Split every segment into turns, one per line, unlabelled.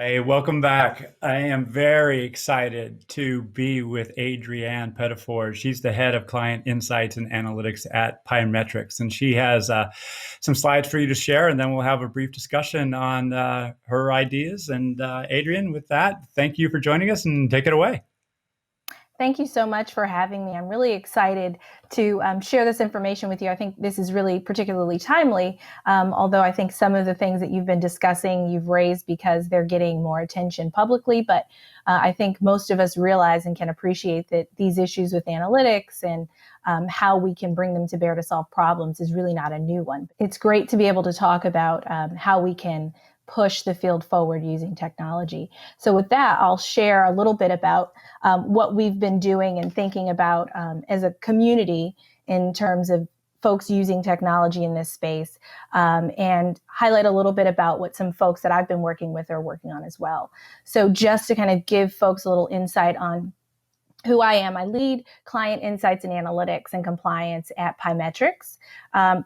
Hey, welcome back. I am very excited to be with Adrianne Pettiford. She's the head of client insights and analytics at Pymetrics, and she has some slides for you to share, and then we'll have a brief discussion on her ideas. And Adrianne, with that, thank you for joining us, and take it away.
Thank you so much for having me. I'm really excited to share this information with you. I think this is really particularly timely, although I think some of the things that you've been discussing, you've raised because they're getting more attention publicly. But I think most of us realize and can appreciate that these issues with analytics and how we can bring them to bear to solve problems is really not a new one. It's great to be able to talk about how we can push the field forward using technology. So with that, I'll share a little bit about what we've been doing and thinking about as a community in terms of folks using technology in this space, and highlight a little bit about what some folks that I've been working with are working on as well. So just to kind of give folks a little insight on who I am. I lead client insights and analytics and compliance at Pymetrics.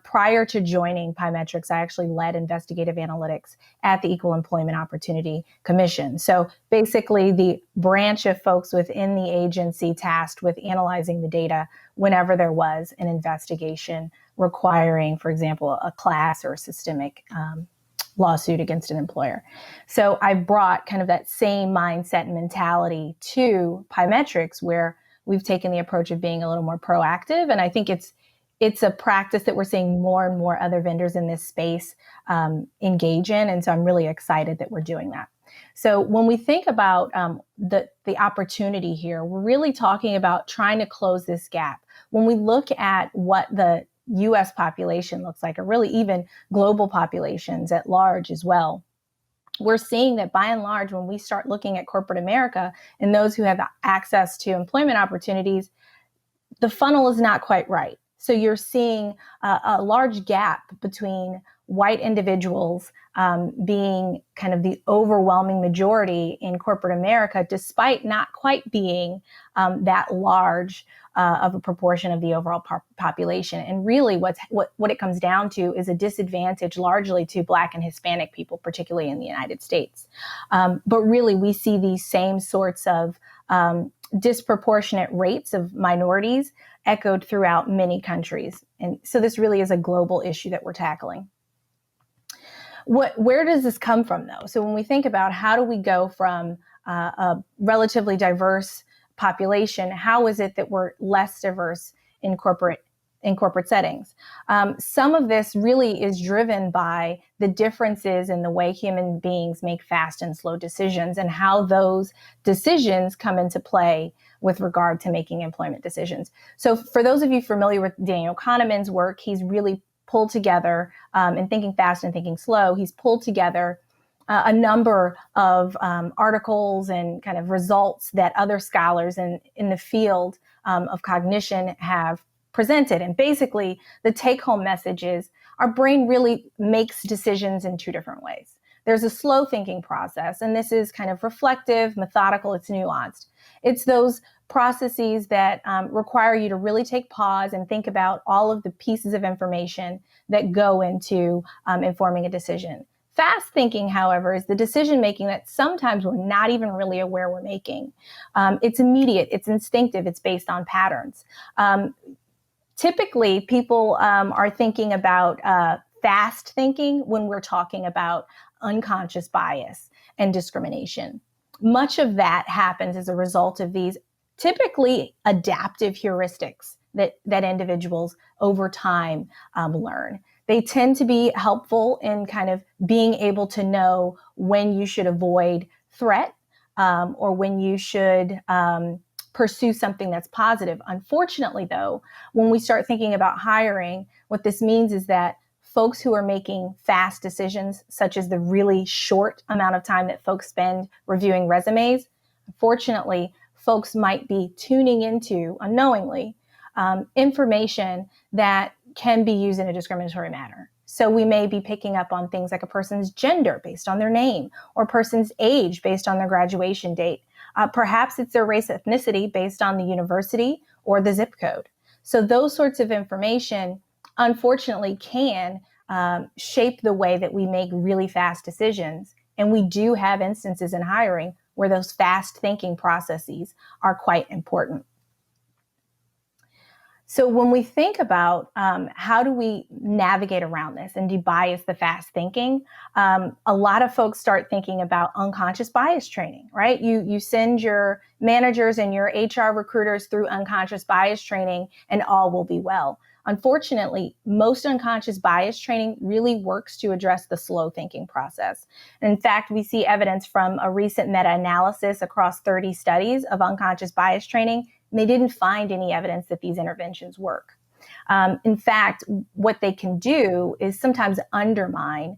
Prior to joining Pymetrics, I actually led investigative analytics at the Equal Employment Opportunity Commission. So basically the branch of folks within the agency tasked with analyzing the data whenever there was an investigation requiring, for example, a class or a systemic lawsuit against an employer. So I brought kind of that same mindset and mentality to Pymetrics, where we've taken the approach of being a little more proactive. And I think it's a practice that we're seeing more and more other vendors in this space engage in. And so I'm really excited that we're doing that. So when we think about the opportunity here, we're really talking about trying to close this gap. When we look at what the U.S. population looks like, or really even global populations at large as well, we're seeing that by and large, when we start looking at corporate America and those who have access to employment opportunities, the funnel is not quite right. So you're seeing a large gap between white individuals being kind of the overwhelming majority in corporate America, despite not quite being that large of a proportion of the overall population. And really what it comes down to is a disadvantage largely to Black and Hispanic people, particularly in the United States. But really, we see these same sorts of disproportionate rates of minorities echoed throughout many countries. And so this really is a global issue that we're tackling. Where does this come from, though? So when we think about how do we go from a relatively diverse population, how is it that we're less diverse in corporate settings? Some of this really is driven by the differences in the way human beings make fast and slow decisions and how those decisions come into play with regard to making employment decisions. So for those of you familiar with Daniel Kahneman's work, he's really pulled together, in Thinking Fast and Thinking Slow, he's pulled together a number of articles and kind of results that other scholars in the field of cognition have presented. And basically, the take-home message is our brain really makes decisions in two different ways. There's a slow thinking process, and this is kind of reflective, methodical, it's nuanced. It's those processes that require you to really take pause and think about all of the pieces of information that go into informing a decision. Fast thinking, however, is the decision making that sometimes we're not even really aware we're making. It's immediate, it's instinctive, it's based on patterns. Typically, people are thinking about fast thinking when we're talking about unconscious bias and discrimination. Much of that happens as a result of these typically adaptive heuristics that individuals over time learn. They tend to be helpful in kind of being able to know when you should avoid threat or when you should pursue something that's positive. Unfortunately, though, when we start thinking about hiring, what this means is that folks who are making fast decisions, such as the really short amount of time that folks spend reviewing resumes, unfortunately, folks might be tuning into, unknowingly, information that can be used in a discriminatory manner. So we may be picking up on things like a person's gender based on their name, or a person's age based on their graduation date. Perhaps it's their race, ethnicity based on the university or the zip code. So those sorts of information, unfortunately, can shape the way that we make really fast decisions And we do have instances in hiring where those fast thinking processes are quite important. So when we think about how do we navigate around this and debias the fast thinking, a lot of folks start thinking about unconscious bias training, right? You send your managers and your HR recruiters through unconscious bias training and all will be well. Unfortunately, most unconscious bias training really works to address the slow thinking process. And in fact, we see evidence from a recent meta-analysis across 30 studies of unconscious bias training, and they didn't find any evidence that these interventions work. In fact, what they can do is sometimes undermine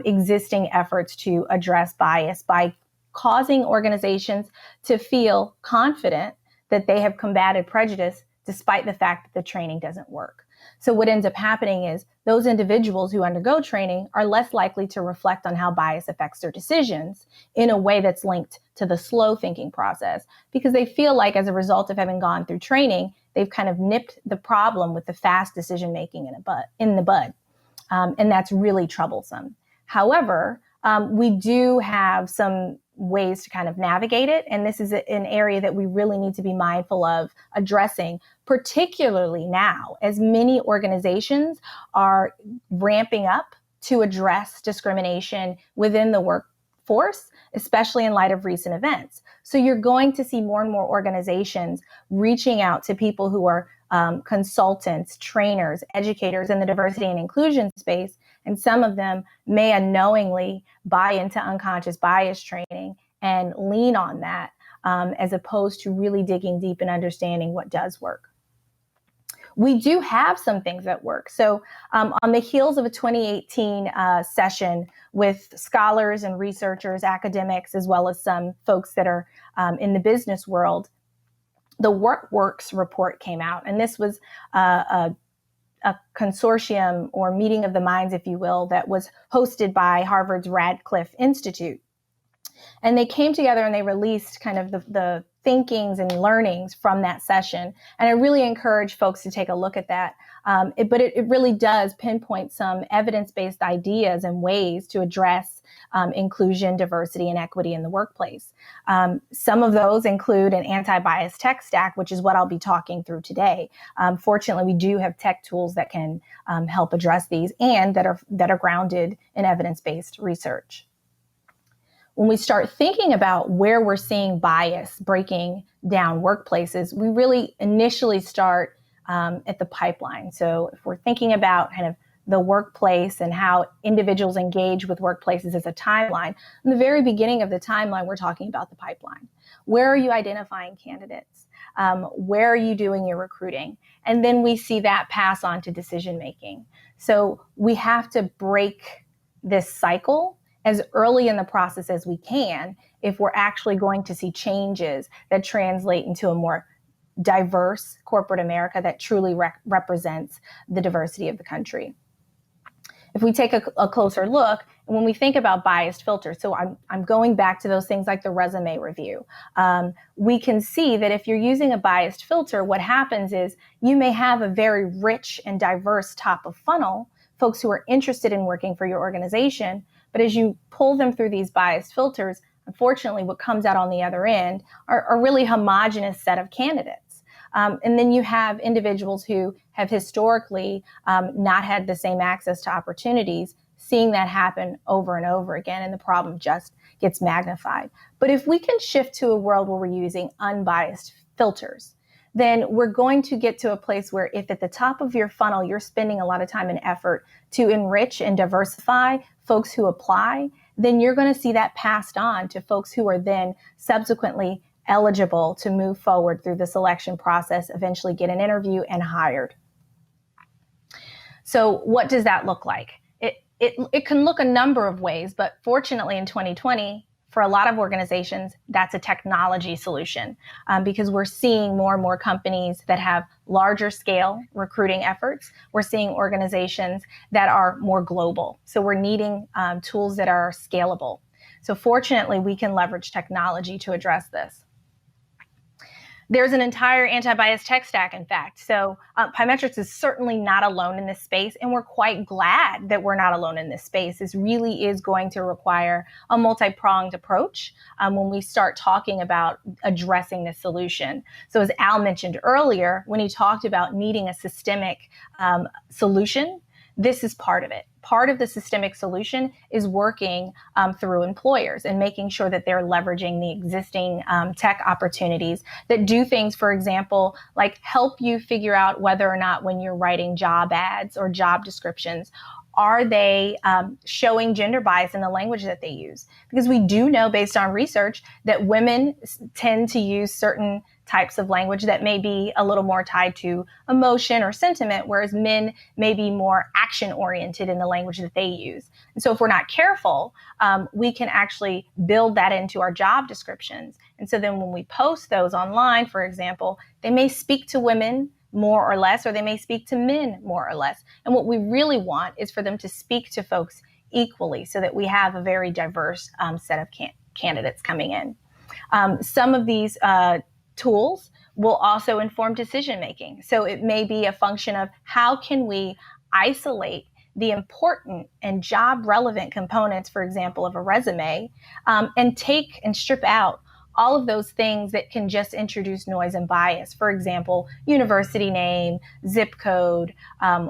existing efforts to address bias by causing organizations to feel confident that they have combated prejudice despite the fact that the training doesn't work. So what ends up happening is those individuals who undergo training are less likely to reflect on how bias affects their decisions in a way that's linked to the slow thinking process, because they feel like as a result of having gone through training, they've kind of nipped the problem with the fast decision making in the bud. And that's really troublesome. However, we do have some ways to kind of navigate it. And this is an area that we really need to be mindful of addressing, particularly now, as many organizations are ramping up to address discrimination within the workforce, especially in light of recent events. So you're going to see more and more organizations reaching out to people who are consultants, trainers, educators in the diversity and inclusion space. And some of them may unknowingly buy into unconscious bias training and lean on that as opposed to really digging deep and understanding what does work. We do have some things that work. So on the heels of a 2018 session with scholars and researchers, academics, as well as some folks that are in the business world, the WorkWorks report came out. And this was a consortium or meeting of the minds, if you will, that was hosted by Harvard's Radcliffe Institute. And they came together and they released kind of the thinkings and learnings from that session. And I really encourage folks to take a look at that. But it really does pinpoint some evidence-based ideas and ways to address inclusion, diversity, and equity in the workplace. Some of those include an anti-bias tech stack, which is what I'll be talking through today. Fortunately, we do have tech tools that can help address these and that are grounded in evidence-based research. When we start thinking about where we're seeing bias breaking down workplaces, we really initially start at the pipeline. So if we're thinking about kind of the workplace and how individuals engage with workplaces as a timeline, in the very beginning of the timeline, we're talking about the pipeline. Where are you identifying candidates? Where are you doing your recruiting? And then we see that pass on to decision making. So we have to break this cycle as early in the process as we can if we're actually going to see changes that translate into a more diverse corporate America that truly represents the diversity of the country. If we take a closer look, and when we think about biased filters, so I'm going back to those things like the resume review, we can see that if you're using a biased filter, what happens is you may have a very rich and diverse top of funnel, folks who are interested in working for your organization, but as you pull them through these biased filters, unfortunately, what comes out on the other end are a really homogenous set of candidates. And then you have individuals who have historically not had the same access to opportunities, seeing that happen over and over again, and the problem just gets magnified. But if we can shift to a world where we're using unbiased filters, then we're going to get to a place where if at the top of your funnel, you're spending a lot of time and effort to enrich and diversify folks who apply, then you're going to see that passed on to folks who are then subsequently eligible to move forward through the selection process, eventually get an interview and hired. So what does that look like? It can look a number of ways, but fortunately in 2020, for a lot of organizations, that's a technology solution because we're seeing more and more companies that have larger scale recruiting efforts. We're seeing organizations that are more global. So we're needing tools that are scalable. So fortunately, we can leverage technology to address this. There's an entire anti-bias tech stack, in fact. So Pymetrics is certainly not alone in this space, and we're quite glad that we're not alone in this space. This really is going to require a multi-pronged approach when we start talking about addressing this solution. So as Al mentioned earlier, when he talked about needing a systemic solution, this is part of it. Part of the systemic solution is working through employers and making sure that they're leveraging the existing tech opportunities that do things, for example, like help you figure out whether or not when you're writing job ads or job descriptions, are they showing gender bias in the language that they use? Because we do know, based on research, that women tend to use certain types of language that may be a little more tied to emotion or sentiment, whereas men may be more action-oriented in the language that they use. And so if we're not careful, we can actually build that into our job descriptions. And so then when we post those online, for example, they may speak to women more or less, or they may speak to men more or less. And what we really want is for them to speak to folks equally so that we have a very diverse set of candidates coming in. Some of these tools will also inform decision making. So it may be a function of how can we isolate the important and job relevant components, for example, of a resume, and take and strip out all of those things that can just introduce noise and bias. For example, university name, zip code,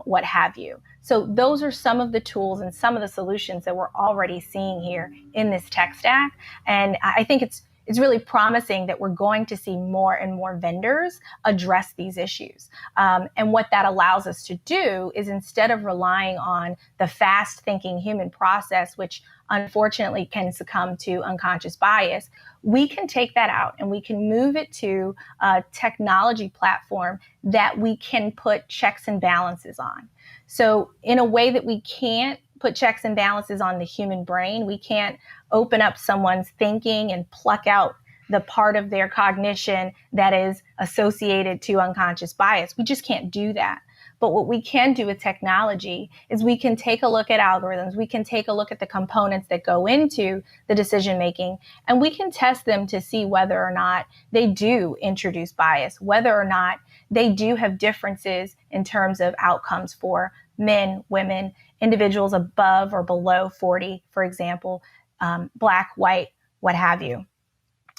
what have you. So those are some of the tools and some of the solutions that we're already seeing here in this tech stack. And I think it's really promising that we're going to see more and more vendors address these issues. And what that allows us to do is, instead of relying on the fast thinking human process, which unfortunately can succumb to unconscious bias, we can take that out and we can move it to a technology platform that we can put checks and balances on. So in a way that we can't put checks and balances on the human brain, we can't open up someone's thinking and pluck out the part of their cognition that is associated to unconscious bias. We just can't do that. But what we can do with technology is we can take a look at algorithms, we can take a look at the components that go into the decision making, and we can test them to see whether or not they do introduce bias, whether or not they do have differences in terms of outcomes for men, women, individuals above or below 40, for example, Black, white, what have you.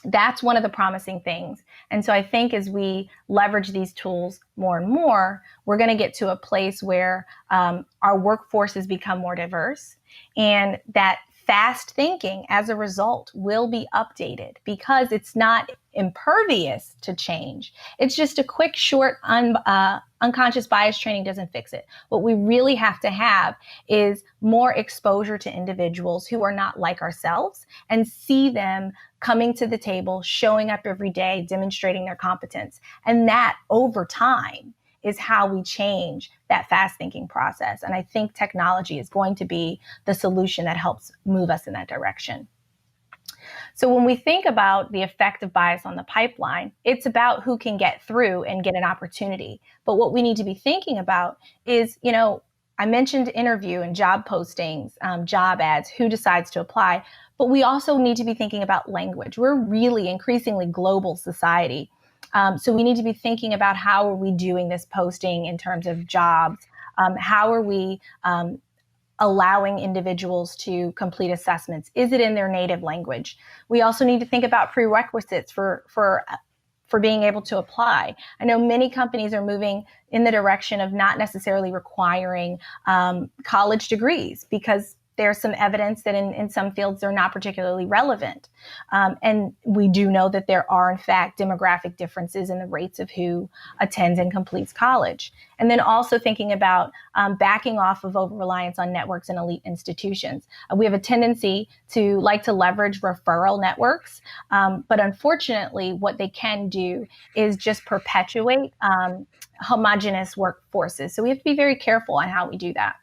That's one of the promising things. And so I think as we leverage these tools more and more, we're going to get to a place where our workforces become more diverse, and that fast thinking as a result will be updated, because it's not impervious to change. It's just a quick, short, unconscious bias training doesn't fix it. What we really have to have is more exposure to individuals who are not like ourselves, and see them coming to the table, showing up every day, demonstrating their competence. And that over time is how we change that fast thinking process. And I think technology is going to be the solution that helps move us in that direction. So when we think about the effect of bias on the pipeline, it's about who can get through and get an opportunity. But what we need to be thinking about is, I mentioned interview and job postings, job ads, who decides to apply, but we also need to be thinking about language. We're really increasingly global society. So we need to be thinking about how are we doing this posting in terms of jobs? How are we allowing individuals to complete assessments? Is it in their native language? We also need to think about prerequisites for being able to apply. I know many companies are moving in the direction of not necessarily requiring college degrees, because there's some evidence that in some fields they're not particularly relevant. And we do know that there are, in fact, demographic differences in the rates of who attends and completes college. And then also thinking about backing off of over-reliance on networks and elite institutions. We have a tendency to like to leverage referral networks, but unfortunately what they can do is just perpetuate homogenous workforces. So we have to be very careful on how we do that.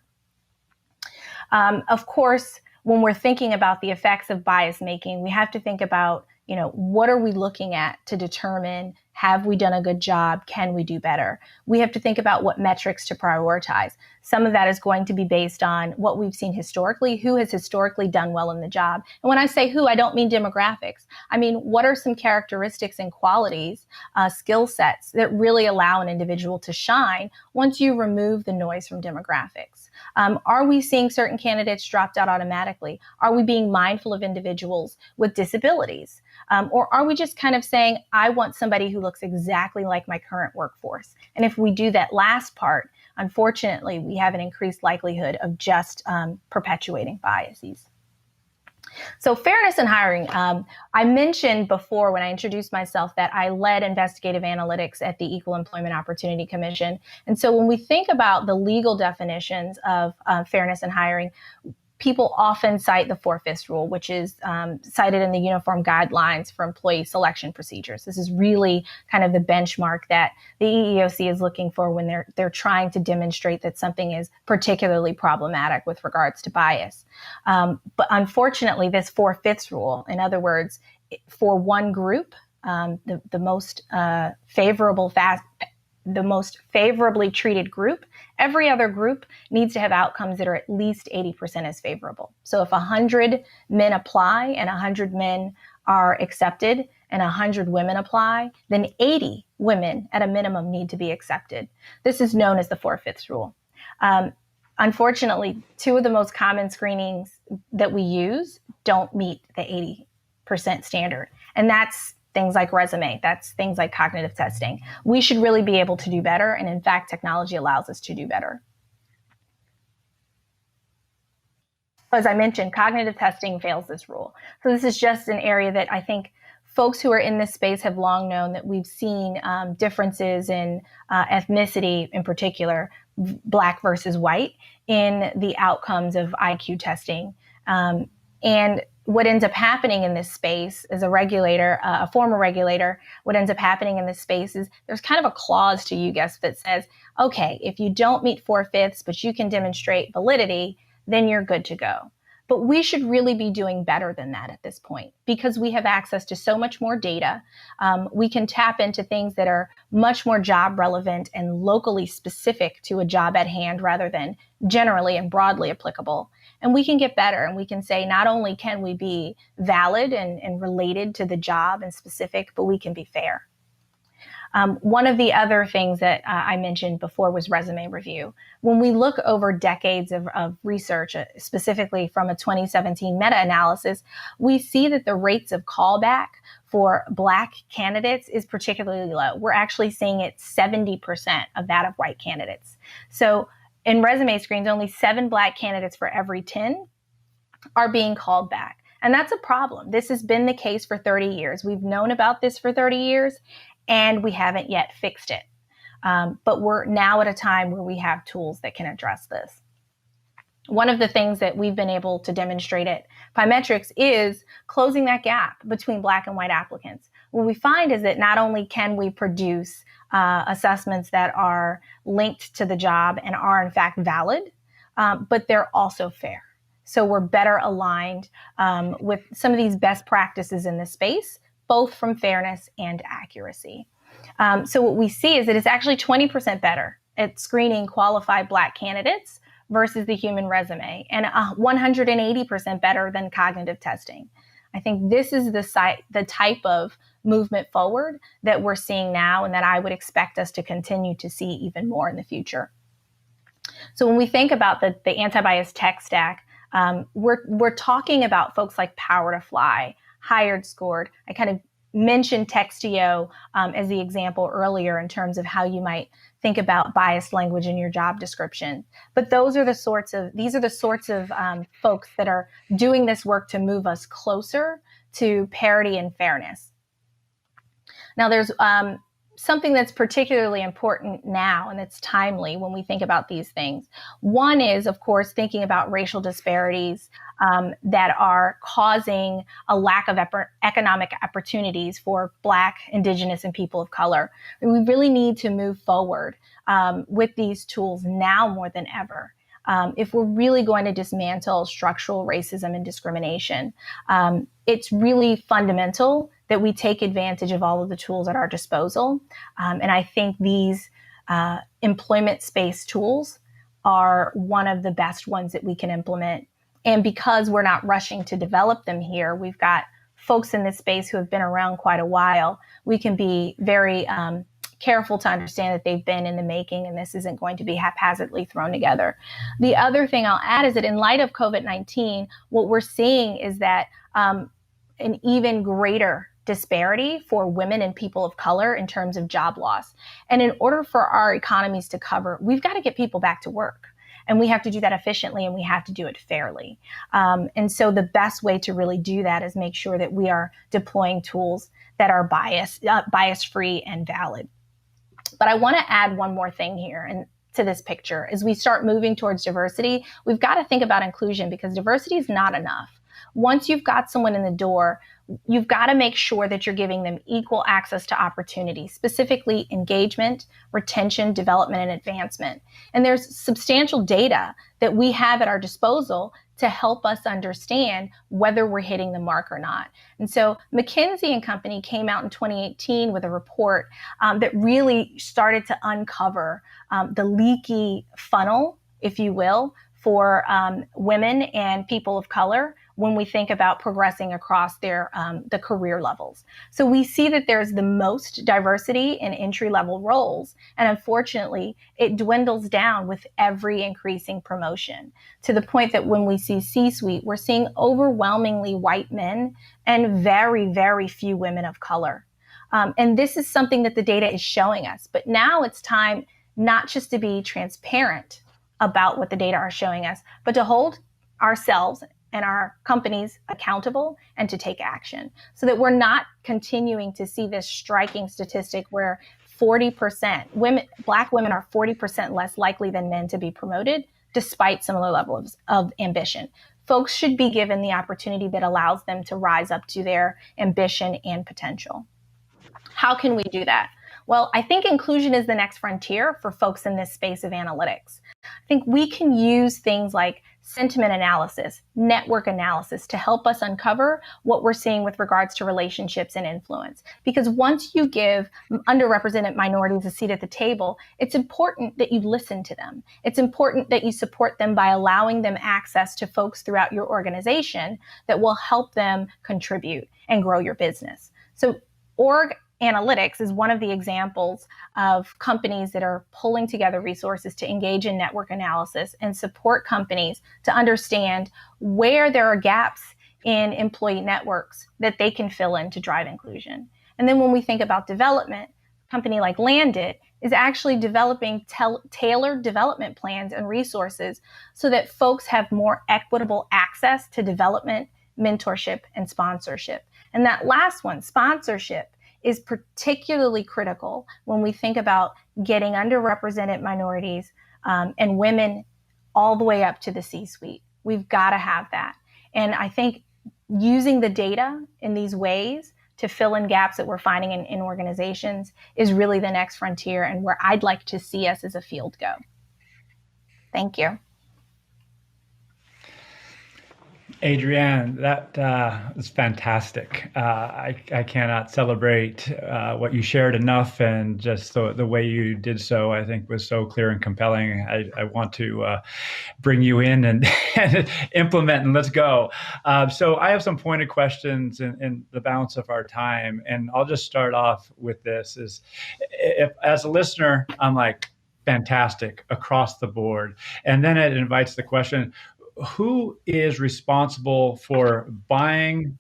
Of course, when we're thinking about the effects of bias making, we have to think about, what are we looking at to determine, have we done a good job? Can we do better? We have to think about what metrics to prioritize. Some of that is going to be based on what we've seen historically, who has historically done well in the job. And when I say who, I don't mean demographics. I mean, what are some characteristics and qualities, skill sets that really allow an individual to shine once you remove the noise from demographics? Are we seeing certain candidates dropped out automatically? Are we being mindful of individuals with disabilities? Or are we just kind of saying, I want somebody who looks exactly like my current workforce? And if we do that last part, unfortunately, we have an increased likelihood of just perpetuating biases. So fairness in hiring, I mentioned before when I introduced myself that I led investigative analytics at the Equal Employment Opportunity Commission. And so when we think about the legal definitions of fairness in hiring, people often cite the 4/5 rule, which is cited in the Uniform Guidelines for Employee Selection Procedures. This is really kind of the benchmark that the EEOC is looking for when they're trying to demonstrate that something is particularly problematic with regards to bias. But unfortunately, this 4/5 rule, in other words, for one group, the most favorably treated group, every other group needs to have outcomes that are at least 80% as favorable. So if 100 men apply and 100 men are accepted and 100 women apply, then 80 women at a minimum need to be accepted. This is known as the 4/5 rule. Unfortunately, two of the most common screenings that we use don't meet the 80% standard. And that's things like resume, that's things like cognitive testing. We should really be able to do better. And in fact, technology allows us to do better. As I mentioned, cognitive testing fails this rule. So this is just an area that I think folks who are in this space have long known that we've seen differences in ethnicity, in particular, Black versus white, in the outcomes of IQ testing. And what ends up happening in this space as a regulator, a former regulator, what ends up happening in this space is there's kind of a clause to you guys that says, okay, if you don't meet 4/5, but you can demonstrate validity, then you're good to go. But we should really be doing better than that at this point because we have access to so much more data. We can tap into things that are much more job relevant and locally specific to a job at hand rather than generally and broadly applicable. And we can get better and we can say not only can we be valid and related to the job and specific, but we can be fair. One of the other things that I mentioned before was resume review. When we look over decades of research, specifically from a 2017 meta-analysis, we see that the rates of callback for Black candidates is particularly low. We're actually seeing it 70% of that of white candidates. So in resume screens, only 7 Black candidates for every 10 are being called back. And that's a problem. This has been the case for 30 years. We've known about this for 30 years, and we haven't yet fixed it. But we're now at a time where we have tools that can address this. One of the things that we've been able to demonstrate at Pymetrics is closing that gap between Black and white applicants. What we find is that not only can we produce assessments that are linked to the job and are in fact valid, but they're also fair. So we're better aligned with some of these best practices in this space, both from fairness and accuracy. So what we see is that it's actually 20% better at screening qualified Black candidates versus the human resume, and 180% better than cognitive testing. I think this is the type of movement forward that we're seeing now and that I would expect us to continue to see even more in the future. So when we think about the anti-bias tech stack, we're talking about folks like Power to Fly, Hired Scored. I kind of mentioned Textio as the example earlier in terms of how you might think about biased language in your job description. But these are the sorts of folks that are doing this work to move us closer to parity and fairness. Now, there's something that's particularly important now and that's timely when we think about these things. One is, of course, thinking about racial disparities that are causing a lack of economic opportunities for Black, Indigenous, and people of color. And we really need to move forward with these tools now more than ever. if we're really going to dismantle structural racism and discrimination, it's really fundamental that we take advantage of all of the tools at our disposal. And I think these employment space tools are one of the best ones that we can implement. And because we're not rushing to develop them here, we've got folks in this space who have been around quite a while. We can be very careful to understand that they've been in the making, and this isn't going to be haphazardly thrown together. The other thing I'll add is that in light of COVID-19, what we're seeing is that an even greater disparity for women and people of color in terms of job loss. And in order for our economies to cover, we've got to get people back to work. And we have to do that efficiently, and we have to do it fairly. And so the best way to really do that is make sure that we are deploying tools that are bias-free and valid. But I want to add one more thing here and to this picture. As we start moving towards diversity, we've got to think about inclusion, because diversity is not enough. Once you've got someone in the door, you've got to make sure that you're giving them equal access to opportunity, specifically engagement, retention, development, and advancement. And there's substantial data that we have at our disposal to help us understand whether we're hitting the mark or not. And so McKinsey and Company came out in 2018 with a report that really started to uncover the leaky funnel, if you will, for women and people of color when we think about progressing across their the career levels. So we see that there's the most diversity in entry-level roles, and unfortunately, it dwindles down with every increasing promotion, to the point that when we see C-suite, we're seeing overwhelmingly white men and very, very few women of color. And this is something that the data is showing us. But now it's time not just to be transparent about what the data are showing us, but to hold ourselves and our companies accountable and to take action, so that we're not continuing to see this striking statistic where 40% Black women are 40% less likely than men to be promoted, despite similar levels of ambition. Folks should be given the opportunity that allows them to rise up to their ambition and potential. How can we do that? Well, I think inclusion is the next frontier for folks in this space of analytics. I think we can use things like sentiment analysis, network analysis to help us uncover what we're seeing with regards to relationships and influence. Because once you give underrepresented minorities a seat at the table, it's important that you listen to them. It's important that you support them by allowing them access to folks throughout your organization that will help them contribute and grow your business. So org analytics is one of the examples of companies that are pulling together resources to engage in network analysis and support companies to understand where there are gaps in employee networks that they can fill in to drive inclusion. And then when we think about development, a company like Landit is actually developing tailored development plans and resources so that folks have more equitable access to development, mentorship, and sponsorship. And that last one, sponsorship, is particularly critical when we think about getting underrepresented minorities and women all the way up to the C-suite. We've got to have that. And I think using the data in these ways to fill in gaps that we're finding in organizations is really the next frontier, and where I'd like to see us as a field go. Thank you.
Adrianne, that is fantastic. I cannot celebrate what you shared enough, and just the way you did so, I think, was so clear and compelling. I want to bring you in and implement, and let's go. So I have some pointed questions in the balance of our time, and I'll just start off with this. If, as a listener, I'm like, fantastic across the board. And then it invites the question, who is responsible for buying,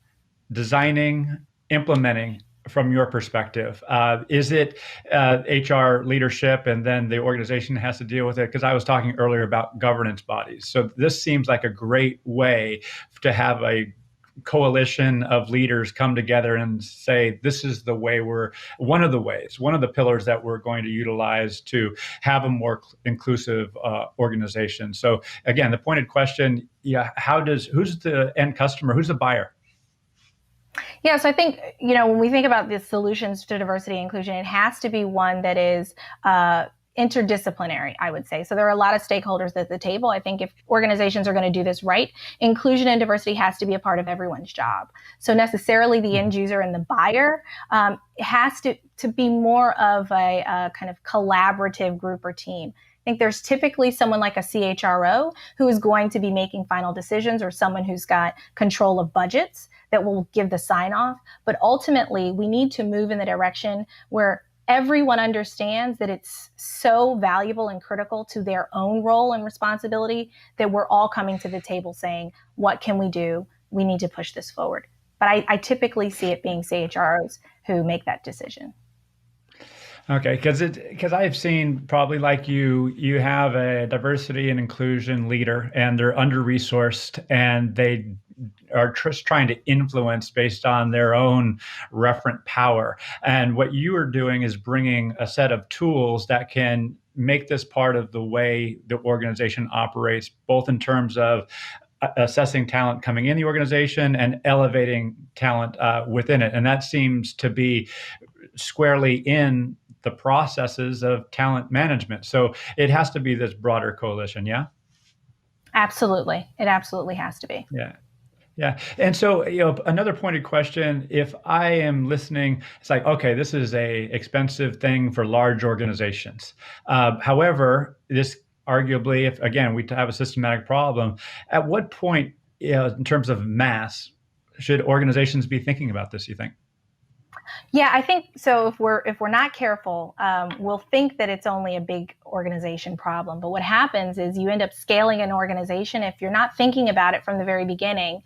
designing, implementing from your perspective? Is it HR leadership, and then the organization has to deal with it? Because I was talking earlier about governance bodies. So this seems like a great way to have a coalition of leaders come together and say, this is the way one of the pillars that we're going to utilize to have a more inclusive organization. So again, the pointed question, who's the end customer? Who's the buyer?
Yeah, so I think, when we think about the solutions to diversity and inclusion, it has to be one that is interdisciplinary, I would say. So there are a lot of stakeholders at the table. I think if organizations are going to do this right, inclusion and diversity has to be a part of everyone's job. So necessarily the end user and the buyer has to be more of a kind of collaborative group or team. I think there's typically someone like a CHRO who is going to be making final decisions, or someone who's got control of budgets that will give the sign off. But ultimately, we need to move in the direction where everyone understands that it's so valuable and critical to their own role and responsibility that we're all coming to the table saying, what can we do? We need to push this forward. But I typically see it being CHROs who make that decision.
Okay, because I've seen, probably like you have a diversity and inclusion leader, and they're under-resourced, and they are just trying to influence based on their own referent power. And what you are doing is bringing a set of tools that can make this part of the way the organization operates, both in terms of assessing talent coming in the organization and elevating talent within it. And that seems to be squarely in the processes of talent management. So it has to be this broader coalition, yeah?
Absolutely. It absolutely has to be.
Yeah. Yeah. And so, another pointed question, if I am listening, it's like, okay, this is a expensive thing for large organizations. However, this arguably, if again, we have a systematic problem, at what point, in terms of mass, should organizations be thinking about this, you think?
Yeah, I think so. If we're not careful, we'll think that it's only a big organization problem. But what happens is you end up scaling an organization. If you're not thinking about it from the very beginning,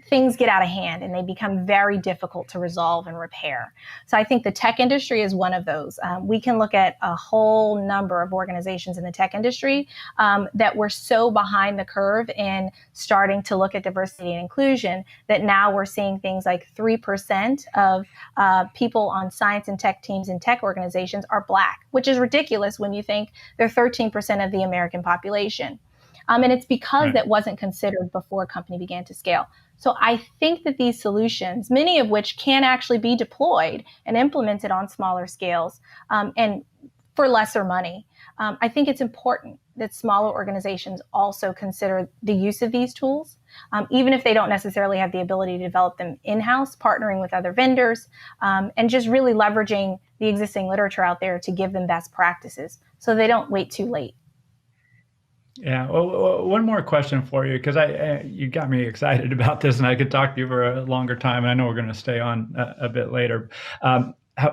things get out of hand and they become very difficult to resolve and repair. So I think the tech industry is one of those. We can look at a whole number of organizations in the tech industry that were so behind the curve in starting to look at diversity and inclusion that now we're seeing things like 3% of people on science and tech teams in tech organizations are Black, which is ridiculous when you think they're 13% of the American population. And it's because that wasn't considered before a company began to scale. So I think that these solutions, many of which can actually be deployed and implemented on smaller scales and for lesser money, I think it's important that smaller organizations also consider the use of these tools, even if they don't necessarily have the ability to develop them in-house, partnering with other vendors, and just really leveraging the existing literature out there to give them best practices so they don't wait too late.
Yeah. Well, one more question for you, because you got me excited about this, and I could talk to you for a longer time. And I know we're going to stay on a bit later.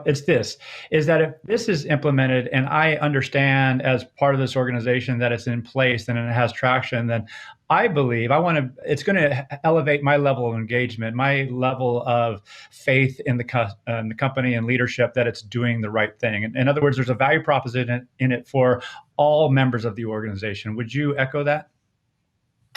It's this, is that if this is implemented and I understand as part of this organization that it's in place and it has traction, then I believe it's going to elevate my level of engagement, my level of faith in the company and leadership that it's doing the right thing. In other words, there's a value proposition in it for all members of the organization. Would you echo that?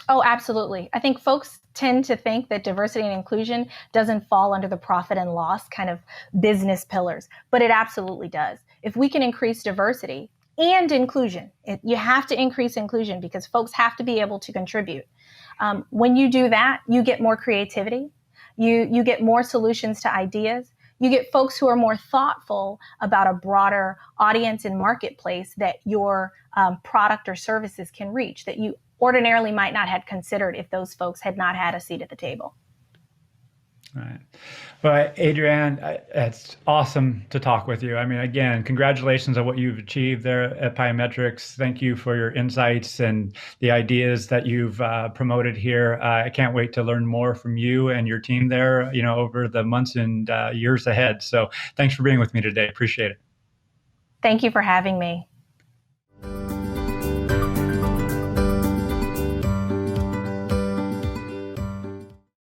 Oh, absolutely. I think folks tend to think that diversity and inclusion doesn't fall under the profit and loss kind of business pillars, but it absolutely does. If we can increase diversity and inclusion, you have to increase inclusion because folks have to be able to contribute. When you do that, you get more creativity, you get more solutions to ideas, you get folks who are more thoughtful about a broader audience and marketplace that your product or services can reach, that you ordinarily might not have considered if those folks had not had a seat at the table.
All right. Well, Adrianne, it's awesome to talk with you. I mean, again, congratulations on what you've achieved there at Pymetrics. Thank you for your insights and the ideas that you've promoted here. I can't wait to learn more from you and your team there, over the months and years ahead. So thanks for being with me today. Appreciate it.
Thank you for having me.